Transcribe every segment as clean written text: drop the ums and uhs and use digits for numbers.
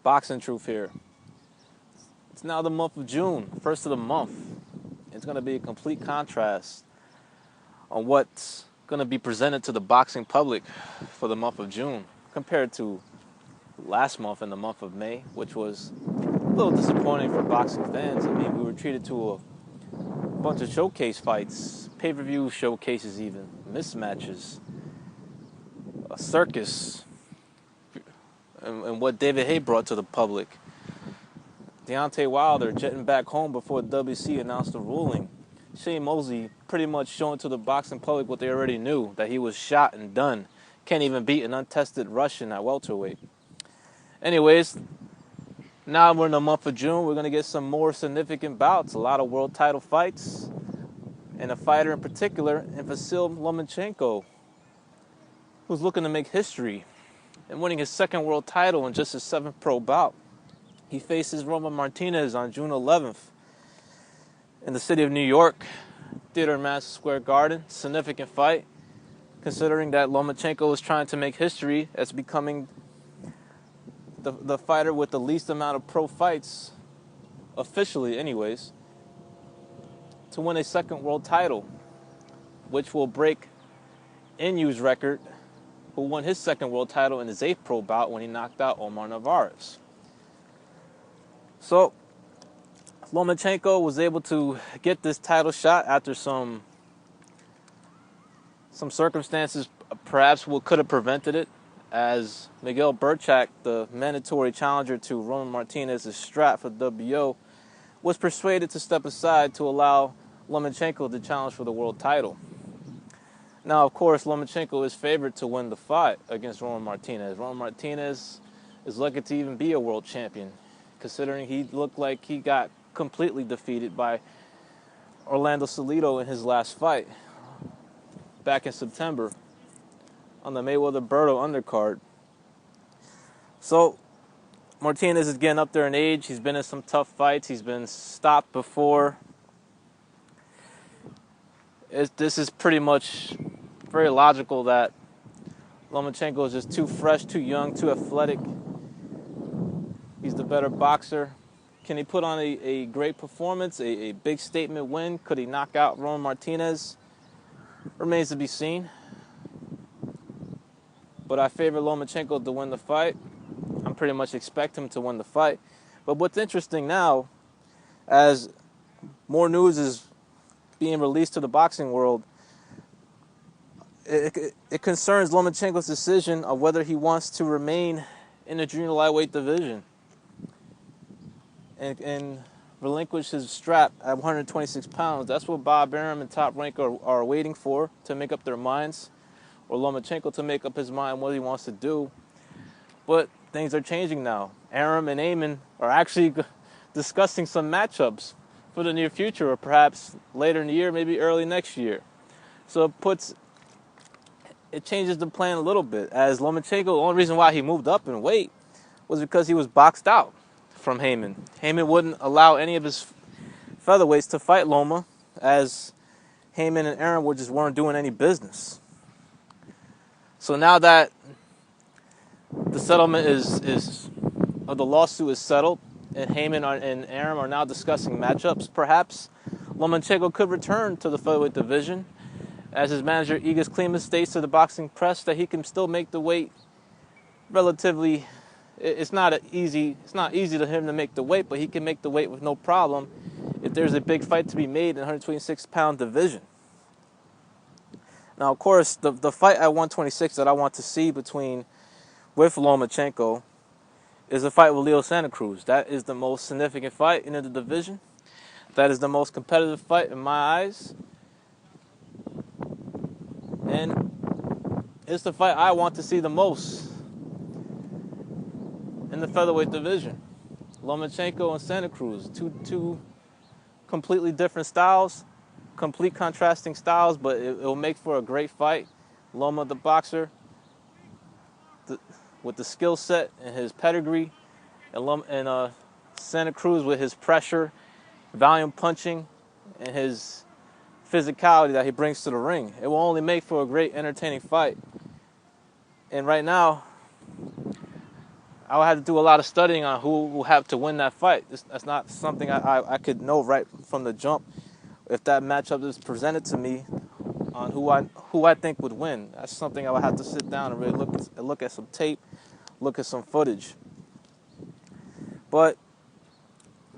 Boxing truth here. It's now the month of June, first of the month. It's going to be a complete contrast on what's going to be presented to the boxing public for the month of June compared to last month in the month of May, which was a little disappointing for boxing fans. I mean, we were treated to a bunch of showcase fights, pay-per-view showcases even, mismatches, a circus, and what David Haye brought to the public. Deontay Wilder jetting back home before WC announced the ruling. Shane Mosley pretty much showing to the boxing public what they already knew, that he was shot and done. Can't even beat an untested Russian at welterweight. Anyways, now we're in the month of June. We're going to get some more significant bouts, a lot of world title fights, and a fighter in particular, in Vasyl Lomachenko, who's looking to make history and winning his second world title in just his seventh pro bout. He faces Roman Martinez on June 11th in the city of New York, Theater in Madison Square Garden. Significant fight, considering that Lomachenko is trying to make history as becoming the fighter with the least amount of pro fights, officially anyways, to win a second world title, which will break Inu's record, who won his second world title in his eighth pro bout when he knocked out Omar Narvaez. So, Lomachenko was able to get this title shot after some circumstances perhaps could have prevented it, as Miguel Burchak, the mandatory challenger to Roman Martinez's strap for WO, was persuaded to step aside to allow Lomachenko to challenge for the world title. Now, of course, Lomachenko is favored to win the fight against Roman Martinez. Roman Martinez is lucky to even be a world champion, considering he looked like he got completely defeated by Orlando Salido in his last fight back in September on the Mayweather-Berto undercard. So, Martinez is getting up there in age. He's been in some tough fights. He's been stopped before. This is pretty much very logical that Lomachenko is just too fresh, too young, too athletic. He's the better boxer. Can he put on a great performance, a big statement win? Could he knock out Roman Martinez? Remains to be seen. But I favor Lomachenko to win the fight. I'm pretty much expect him to win the fight. But what's interesting now, as more news is being released to the boxing world, it concerns Lomachenko's decision of whether he wants to remain in the junior lightweight division and relinquish his strap at 126 pounds. That's what Bob Arum and Top Rank are waiting for, to make up their minds, or Lomachenko to make up his mind what he wants to do. But things are changing now. Arum and Amen are actually discussing some matchups for the near future, or perhaps later in the year, maybe early next year. So it changes the plan a little bit, as Lomachenko, the only reason why he moved up in weight was because he was boxed out from Heyman. Heyman wouldn't allow any of his featherweights to fight Loma, as Heyman and Arum weren't doing any business. So now that the settlement of the lawsuit is settled, and Heyman and Arum are now discussing matchups, perhaps Lomachenko could return to the featherweight division, as his manager Igis Klimas states to the boxing press that he can still make the weight relatively. It's not easy to him to make the weight, but he can make the weight with no problem if there's a big fight to be made in the 126-pound division. Now, of course, the fight at 126 that I want to see with Lomachenko is a fight with Leo Santa Cruz. That is the most significant fight in the division. That is the most competitive fight in my eyes. And it's the fight I want to see the most in the featherweight division. Lomachenko and Santa Cruz, two completely different styles, complete contrasting styles, but it will make for a great fight. Loma, the boxer, with the skill set and his pedigree, and Santa Cruz with his pressure, volume punching, and his physicality that he brings to the ring. It will only make for a great, entertaining fight. And right now, I would have to do a lot of studying on who will have to win that fight. That's not something I could know right from the jump. If that matchup is presented to me on who I think would win, that's something I would have to sit down and really look at some tape, look at some footage. But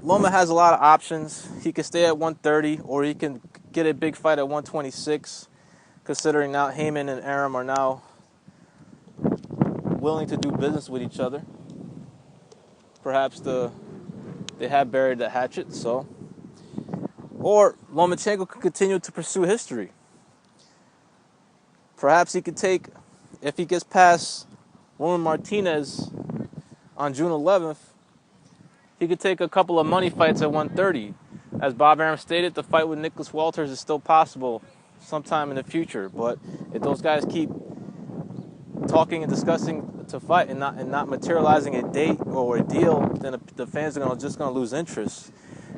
Loma has a lot of options. He can stay at 130, or he can get a big fight at 126, considering now Heyman and Arum are now willing to do business with each other. Perhaps they have buried the hatchet, so. Or Lomachenko could continue to pursue history. Perhaps he could take, if he gets past Roman Martinez on June 11th, he could take a couple of money fights at 130. As Bob Arum stated, the fight with Nicholas Walters is still possible sometime in the future. But if those guys keep talking and discussing to fight and not materializing a date or a deal, then the fans are just going to lose interest,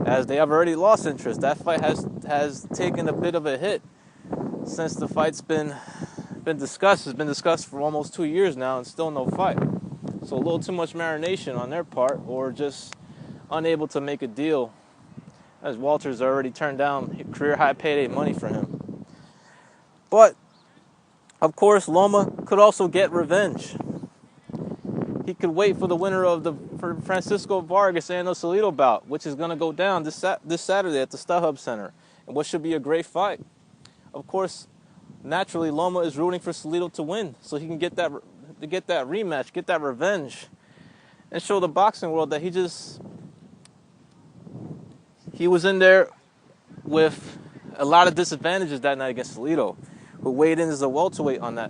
as they have already lost interest. That fight has taken a bit of a hit since the fight's been discussed. It's been discussed for almost 2 years now, and still no fight. So a little too much marination on their part, or just unable to make a deal, as Walters already turned down career high payday money for him. But of course, Loma could also get revenge. He could wait for the winner of the Francisco Vargas and Salido bout, which is going to go down this Saturday at the StubHub Center, and what should be a great fight. Of course, naturally, Loma is rooting for Salido to win, so he can get that rematch, get that revenge, and show the boxing world that he was in there with a lot of disadvantages that night against Salido, who weighed in as a welterweight on that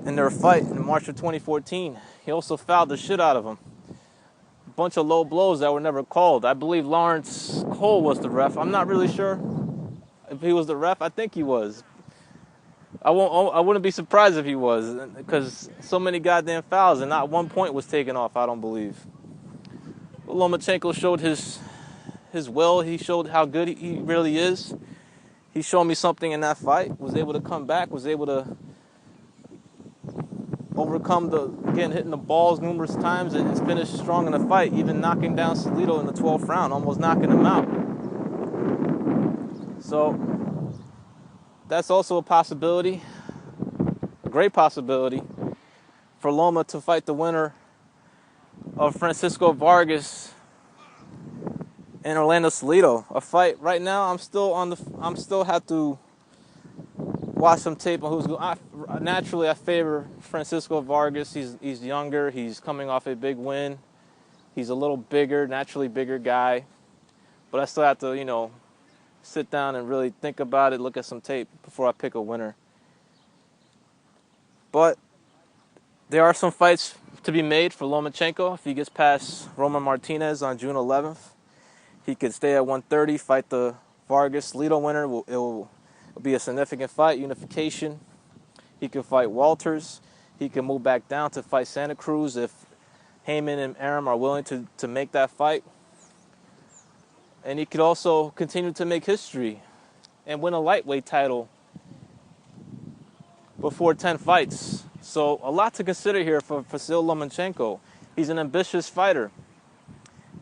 in their fight in March of 2014. He also fouled the shit out of him. A bunch of low blows that were never called. I believe Lawrence Cole was the ref. I'm not really sure if he was the ref. I think he was. I wouldn't be surprised if he was, because so many goddamn fouls and not 1 point was taken off, I don't believe. But Lomachenko showed his will. He showed how good he really is. He showed me something in that fight. Was able to come back. Was able to overcome hitting the balls numerous times and finish strong in the fight, even knocking down Salido in the 12th round, almost knocking him out. So that's also a possibility, a great possibility, for Loma to fight the winner of Francisco Vargas and Orlando Salido. A fight right now. I'm still have to watch some tape on who's going. Naturally, I favor Francisco Vargas. He's younger. He's coming off a big win. He's a little bigger, naturally bigger guy. But I still have to, sit down and really think about it, look at some tape before I pick a winner. But there are some fights to be made for Lomachenko. If he gets past Roman Martinez on June 11th, he could stay at 130, fight the Vargas-Salido winner. It will be a significant fight, unification. He can fight Walters. He can move back down to fight Santa Cruz if Heyman and Arum are willing to make that fight. And he could also continue to make history and win a lightweight title before 10 fights. So a lot to consider here for Vasyl Lomachenko. He's an ambitious fighter.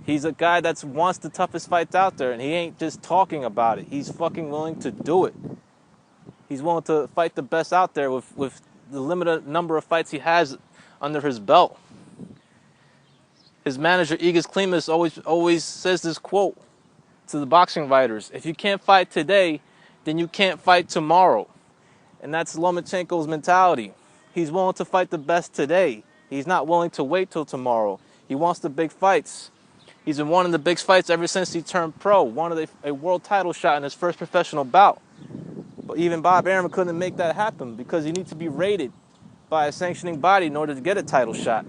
He's a guy that wants the toughest fights out there, and he ain't just talking about it. He's fucking willing to do it. He's willing to fight the best out there with the limited number of fights he has under his belt. His manager, Igis Klimas, always says this quote to the boxing fighters: if you can't fight today, then you can't fight tomorrow. And that's Lomachenko's mentality. He's willing to fight the best today. He's not willing to wait till tomorrow. He wants the big fights. He's been wanting the big fights ever since he turned pro. Wanted a world title shot in his first professional bout. But even Bob Arum couldn't make that happen, because you need to be rated by a sanctioning body in order to get a title shot.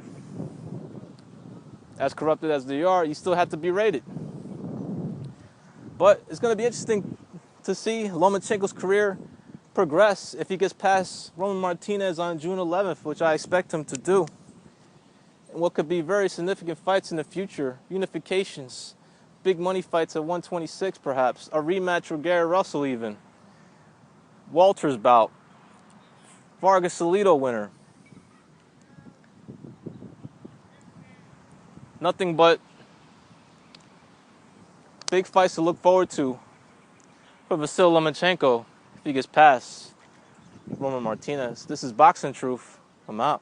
As corrupted as they are, you still have to be rated. But it's going to be interesting to see Lomachenko's career progress if he gets past Roman Martinez on June 11th, which I expect him to do. And what could be very significant fights in the future, unifications, big money fights at 126 perhaps, a rematch with Gary Russell even, Walters bout, Vargas-Salido winner. Nothing but big fights to look forward to for Vasyl Lomachenko if he gets past Roman Martinez. This is Boxing Truth. I'm out.